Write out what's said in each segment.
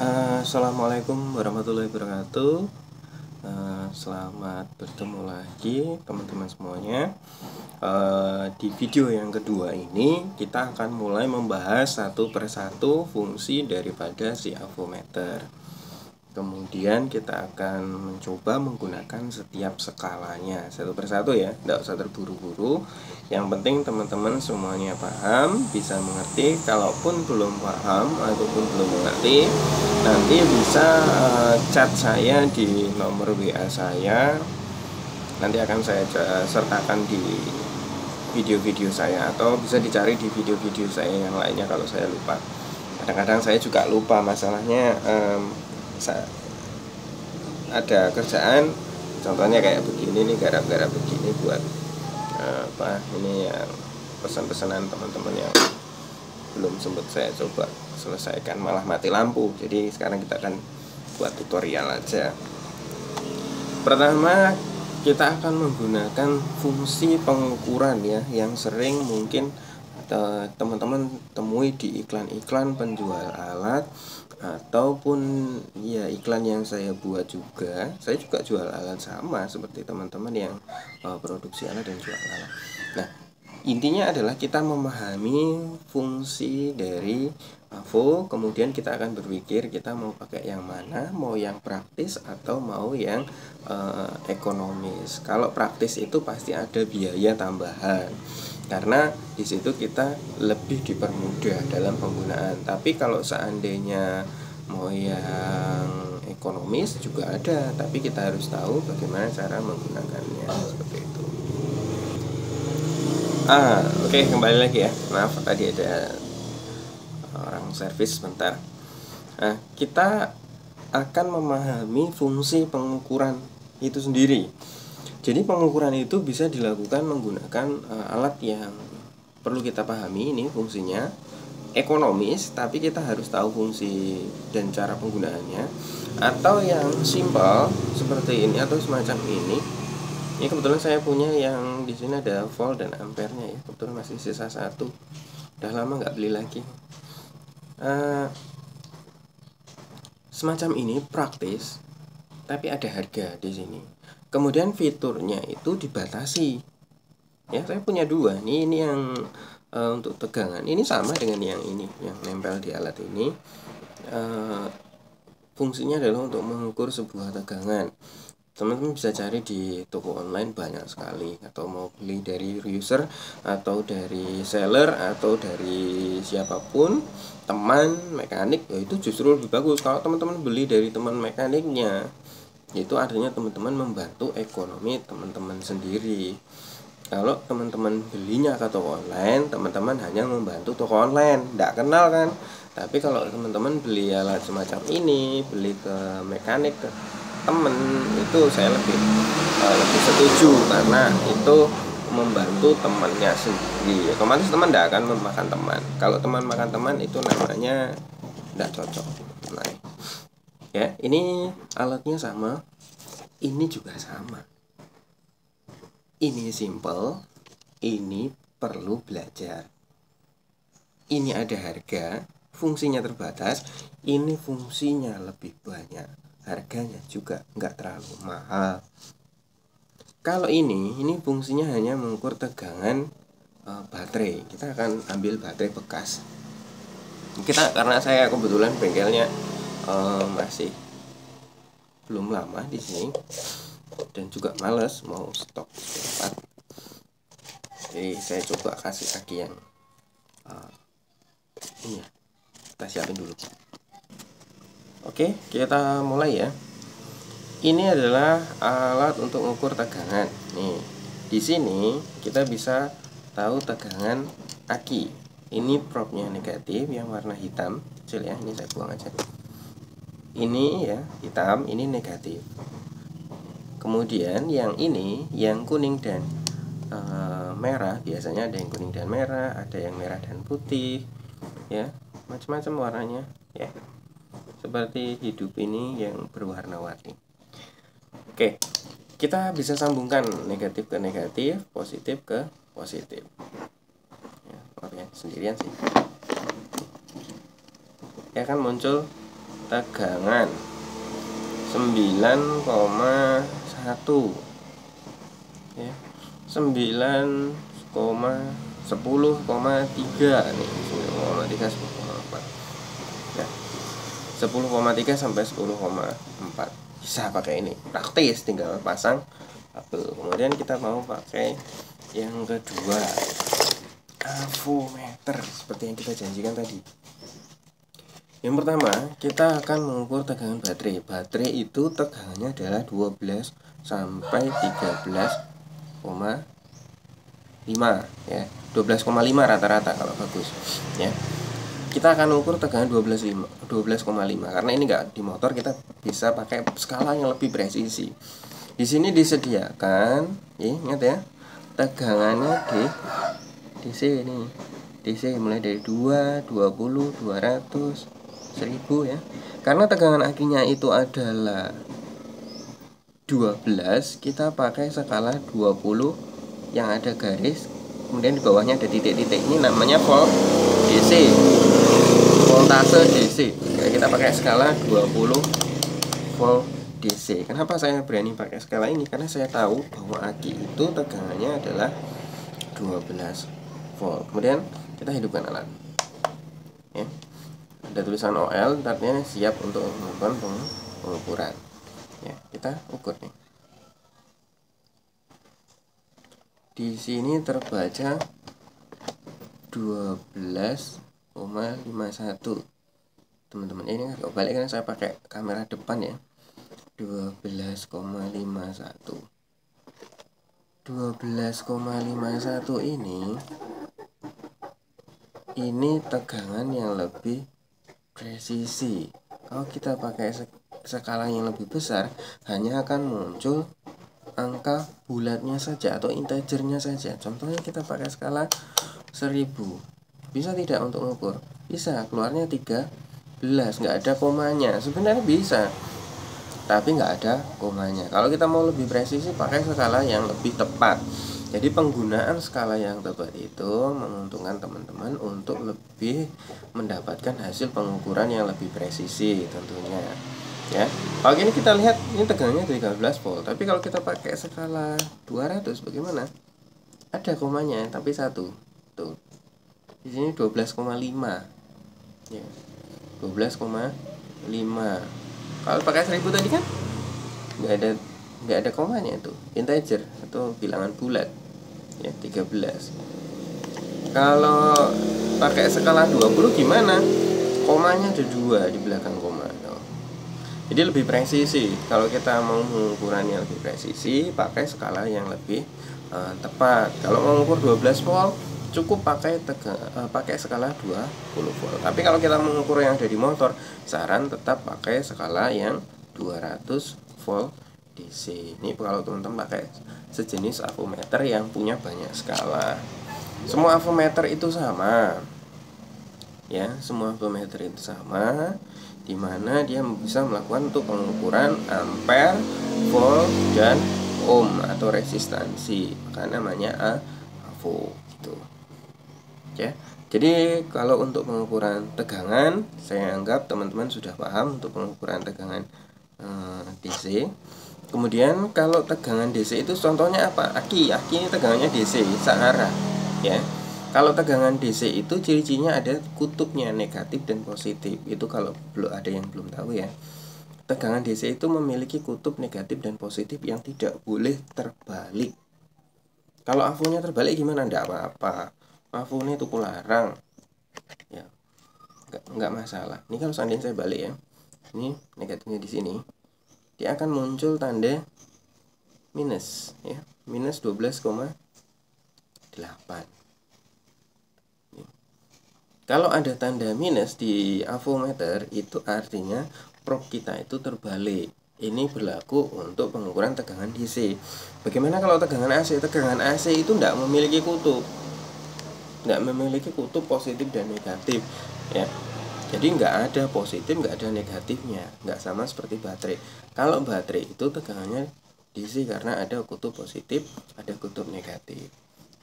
Assalamualaikum warahmatullahi wabarakatuh. Selamat bertemu lagi teman-teman semuanya. Di video yang kedua ini kita akan mulai membahas satu persatu fungsi daripada si avometer. Kemudian kita akan mencoba menggunakan setiap skalanya satu persatu ya, tidak usah terburu-buru. Yang penting teman-teman semuanya paham, bisa mengerti. Kalaupun belum paham ataupun belum mengerti, nanti bisa chat saya di nomor WA saya. Nanti akan saya sertakan di video-video saya, atau bisa dicari di video-video saya yang lainnya kalau saya lupa. Kadang-kadang saya juga lupa, masalahnya ada kerjaan, contohnya kayak begini nih, garap-garap begini buat ini yang pesan-pesanan teman-teman yang belum sempat saya coba selesaikan, malah mati lampu. Jadi sekarang kita akan buat tutorial aja. Pertama, kita akan menggunakan fungsi pengukuran ya, yang sering mungkin teman-teman temui di iklan-iklan penjual alat, ataupun ya iklan yang saya buat juga. Saya juga jual alat sama seperti teman-teman yang produksi alat dan jual alat. Nah, intinya adalah kita memahami fungsi dari AVO, kemudian kita akan berpikir kita mau pakai yang mana, mau yang praktis atau mau yang ekonomis. Kalau praktis itu pasti ada biaya tambahan, karena di situ kita lebih dipermudah dalam penggunaan. Tapi kalau seandainya mau yang ekonomis juga ada, tapi kita harus tahu bagaimana cara menggunakannya, seperti itu. Oke, kembali lagi ya. Maaf, tadi ada orang servis sebentar. Nah, kita akan memahami fungsi pengukuran itu sendiri. Jadi pengukuran itu bisa dilakukan menggunakan alat yang perlu kita pahami. Ini fungsinya ekonomis, tapi kita harus tahu fungsi dan cara penggunaannya. Atau yang simpel seperti ini atau semacam ini. Ini kebetulan saya punya yang di sini ada volt dan ampernya ya. Kebetulan masih sisa satu. Udah lama nggak beli lagi. Semacam ini praktis, tapi ada harga di sini. Kemudian fiturnya itu dibatasi. Ya, saya punya dua. Ini yang untuk tegangan. Ini sama dengan yang ini, yang nempel di alat ini. Fungsinya adalah untuk mengukur sebuah tegangan. Teman-teman bisa cari di toko online banyak sekali, atau mau beli dari user atau dari seller atau dari siapapun, teman mekanik, ya itu justru lebih bagus. Kalau teman-teman beli dari teman mekaniknya, itu artinya teman-teman membantu ekonomi teman-teman sendiri. Kalau teman-teman belinya ke toko online, teman-teman hanya membantu toko online, tidak kenal kan. Tapi kalau teman-teman beli alat semacam ini, beli ke mekanik, ke temen, itu saya lebih setuju, karena itu membantu temannya sendiri. Otomatis teman tidak akan memakan teman. Kalau teman makan teman, itu namanya tidak cocok. Nah, ya, ini alatnya sama, ini juga sama. Ini simple, ini perlu belajar. Ini ada harga, fungsinya terbatas. Ini fungsinya lebih banyak, harganya juga nggak terlalu mahal. Kalau ini fungsinya hanya mengukur tegangan baterai. Kita akan ambil baterai bekas. Karena saya kebetulan bengkelnya masih belum lama di sini, dan juga males mau stok cepat. Jadi saya coba kasih kaki yang ini ya. Kita siapin dulu. Oke, kita mulai ya. Ini adalah alat untuk mengukur tegangan. Nih, di sini kita bisa tahu tegangan aki. Ini probnya negatif, yang warna hitam kecil ya. Ini saya buang aja. Ini ya hitam, ini negatif. Kemudian yang ini, yang kuning dan merah, biasanya ada yang kuning dan merah, ada yang merah dan putih, ya, macam-macam warnanya, ya. Seperti hidup ini yang berwarna-warni. Oke, kita bisa sambungkan negatif ke negatif, positif ke positif. Ya, sendirian sih. Ya kan muncul tegangan 9,1 ya, 10,3 nih, 9,3 10,4 ya, 10,3 sampai 10,4 bisa pakai ini, praktis, tinggal pasang kabel. Kemudian kita mau pakai yang kedua, avometer, seperti yang kita janjikan tadi. Yang pertama, kita akan mengukur tegangan baterai. Baterai itu tegangannya adalah 12 sampai 13,5 ya. 12,5 rata-rata kalau bagus ya. Kita akan ukur tegangan 12,5 karena ini enggak di motor, kita bisa pakai skala yang lebih presisi. Di sini disediakan, ingat ya, tegangannya di DC ini. DC mulai dari 2, 20, 200, 1000 ya. Karena tegangan akinya itu adalah 12, kita pakai skala 20 yang ada garis, kemudian di bawahnya ada titik-titik. Ini namanya volt DC, voltase DC. Kita pakai skala 20 volt DC. Kenapa saya berani pakai skala ini? Karena saya tahu bahwa aki itu tegangannya adalah 12 volt. Kemudian kita hidupkan alat ya. Ada tulisan OL, artinya siap untuk melakukan pengukuran ya. Kita ukur nih. Di sini terbaca 12,51. Teman-teman, ini agak balik karena saya pakai kamera depan ya. 12,51. 12,51 ini tegangan yang lebih presisi. Kalau kita pakai skala yang lebih besar, hanya akan muncul angka bulatnya saja atau integernya saja. Contohnya kita pakai skala 1000, bisa tidak untuk mengukur? Bisa, keluarnya 13, nggak ada komanya. Sebenarnya bisa, tapi nggak ada komanya. Kalau kita mau lebih presisi, pakai skala yang lebih tepat. Jadi penggunaan skala yang tepat itu menguntungkan teman-teman untuk lebih mendapatkan hasil pengukuran yang lebih presisi tentunya ya. Kalau ini kita lihat, ini tegangannya 13 volt, tapi kalau kita pakai skala 200 bagaimana? Ada komanya tapi satu. Tuh. Di sini 12,5 ya. 12,5. Kalau pakai 1000 tadi kan nggak ada komanya, itu integer atau bilangan bulat ya, 13. Kalau pakai skala 20 gimana? Komanya ada 2 di belakang koma. Jadi lebih presisi. Kalau kita mau mengukuran yang lebih presisi, pakai skala yang lebih tepat. Kalau mau mengukur 12 volt, cukup pakai skala 20 volt. Tapi kalau kita mengukur yang ada di motor, saran tetap pakai skala yang 200 volt DC. Ini kalau teman-teman pakai sejenis avometer yang punya banyak skala. Semua avometer itu sama ya, semua avometer itu sama, dimana dia bisa melakukan untuk pengukuran ampere, volt, dan ohm atau resistansi, maka namanya avo gitu ya. Jadi kalau untuk pengukuran tegangan, saya anggap teman-teman sudah paham untuk pengukuran tegangan DC. Kemudian kalau tegangan DC itu contohnya apa? Aki ini tegangannya DC searah ya. Kalau tegangan DC itu ciri-cirinya ada kutubnya, negatif dan positif. Itu kalau belum ada yang belum tahu ya. Tegangan DC itu memiliki kutub negatif dan positif yang tidak boleh terbalik. Kalau avonya terbalik gimana? Enggak apa-apa. Avonya itu larang. Ya. Enggak masalah. Ini kalau seandainya saya balik ya. Ini negatifnya di sini. Dia akan muncul tanda minus ya. Minus 12,8. Kalau ada tanda minus di avometer, itu artinya probe kita itu terbalik. Ini berlaku untuk pengukuran tegangan DC. Bagaimana kalau tegangan AC? Tegangan AC itu tidak memiliki kutub, positif dan negatif ya. Jadi nggak ada positif, nggak ada negatifnya, nggak sama seperti baterai. Kalau baterai itu tegangannya DC karena ada kutub positif, ada kutub negatif.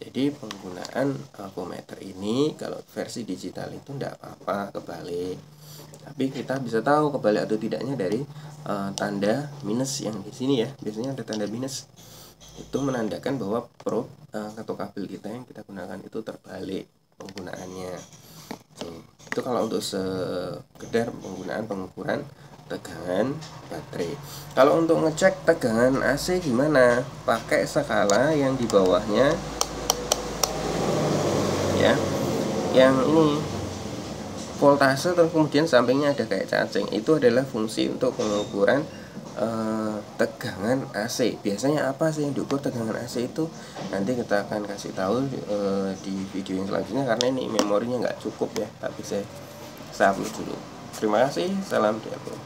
Jadi penggunaan avometer ini kalau versi digital itu tidak apa-apa, kebalik. Tapi kita bisa tahu kebalik atau tidaknya dari tanda minus yang di sini ya. Biasanya ada tanda minus, itu menandakan bahwa probe atau kabel kita yang kita gunakan itu terbalik penggunaannya. Itu kalau untuk sekedar penggunaan pengukuran tegangan baterai. Kalau untuk ngecek tegangan AC gimana? Pakai skala yang di bawahnya ya, yang ini voltase, terus kemudian sampingnya ada kayak cacing. Itu adalah fungsi untuk pengukuran tegangan AC. Biasanya apa sih yang diukur tegangan AC itu? Nanti kita akan kasih tahu di video yang selanjutnya, karena ini memorinya nggak cukup ya. Tapi saya upload dulu. Terima kasih, salam Diablo.